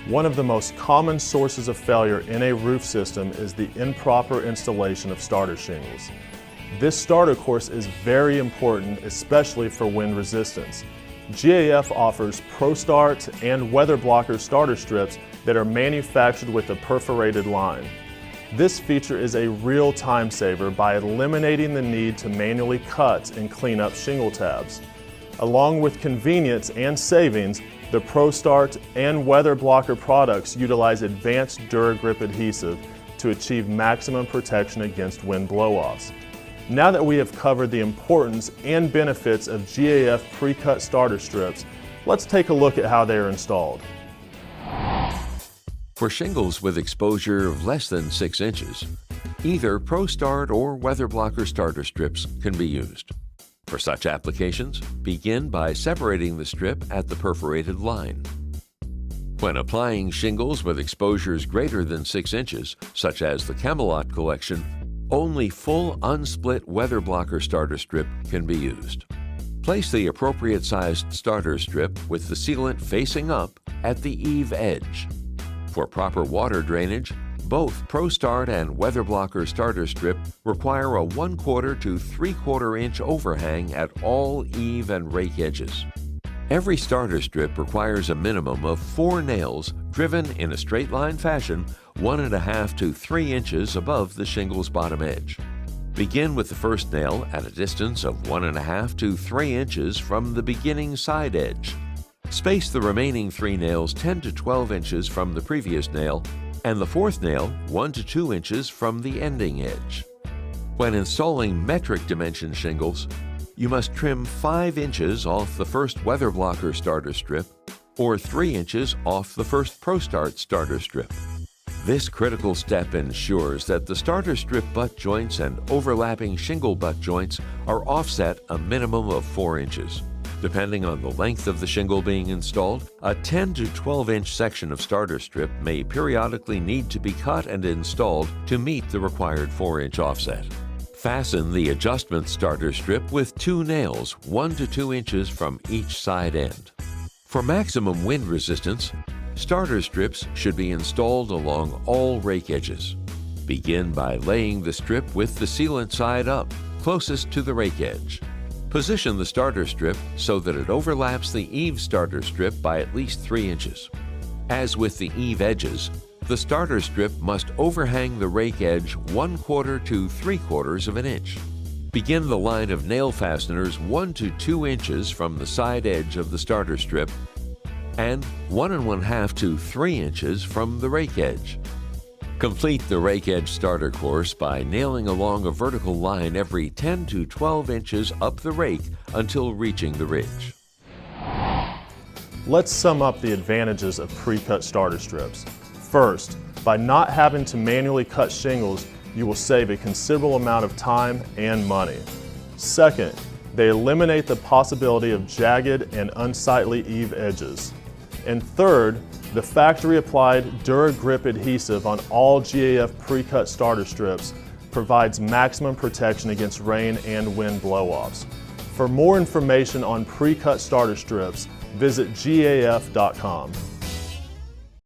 One of the most common sources of failure in a roof system is the improper installation of starter shingles. This starter course is very important, especially for wind resistance. GAF offers ProStart and WeatherBlocker starter strips that are manufactured with a perforated line. This feature is a real time saver by eliminating the need to manually cut and clean up shingle tabs. Along with convenience and savings, the ProStart and WeatherBlocker products utilize advanced DuraGrip adhesive to achieve maximum protection against wind blow-offs. Now that we have covered the importance and benefits of GAF pre-cut starter strips, let's take a look at how they are installed. For shingles with exposure of less than 6 inches, either ProStart or WeatherBlocker starter strips can be used. For such applications, begin by separating the strip at the perforated line. When applying shingles with exposures greater than 6 inches, such as the Camelot collection, only full unsplit WeatherBlocker starter strip can be used. Place the appropriate sized starter strip with the sealant facing up at the eave edge. For proper water drainage, both ProStart and WeatherBlocker starter strip require a 1/4 to 3/4 inch overhang at all eave and rake edges. Every starter strip requires a minimum of 4 nails driven in a straight line fashion 1.5 to 3 inches above the shingle's bottom edge. Begin with the first nail at a distance of 1.5 to 3 inches from the beginning side edge. Space the remaining 3 nails 10 to 12 inches from the previous nail, and the fourth nail 1 to 2 inches from the ending edge. When installing metric dimension shingles, you must trim 5 inches off the first WeatherBlocker starter strip or 3 inches off the first ProStart starter strip. This critical step ensures that the starter strip butt joints and overlapping shingle butt joints are offset a minimum of 4 inches. Depending on the length of the shingle being installed, a 10 to 12 inch section of starter strip may periodically need to be cut and installed to meet the required 4 inch offset. Fasten the adjustment starter strip with 2 nails 1 to 2 inches from each side end. For maximum wind resistance, starter strips should be installed along all rake edges. Begin by laying the strip with the sealant side up, closest to the rake edge. Position the starter strip so that it overlaps the eave starter strip by at least 3 inches. As with the eave edges, the starter strip must overhang the rake edge 1/4 to 3/4 of an inch. Begin the line of nail fasteners 1 to 2 inches from the side edge of the starter strip and 1.5 to 3 inches from the rake edge. Complete the rake edge starter course by nailing along a vertical line every 10 to 12 inches up the rake until reaching the ridge. Let's sum up the advantages of pre-cut starter strips. First, by not having to manually cut shingles, you will save a considerable amount of time and money. Second, they eliminate the possibility of jagged and unsightly eave edges. And third, the factory-applied DuraGrip adhesive on all GAF pre-cut starter strips provides maximum protection against rain and wind blow-offs. For more information on pre-cut starter strips, visit GAF.com.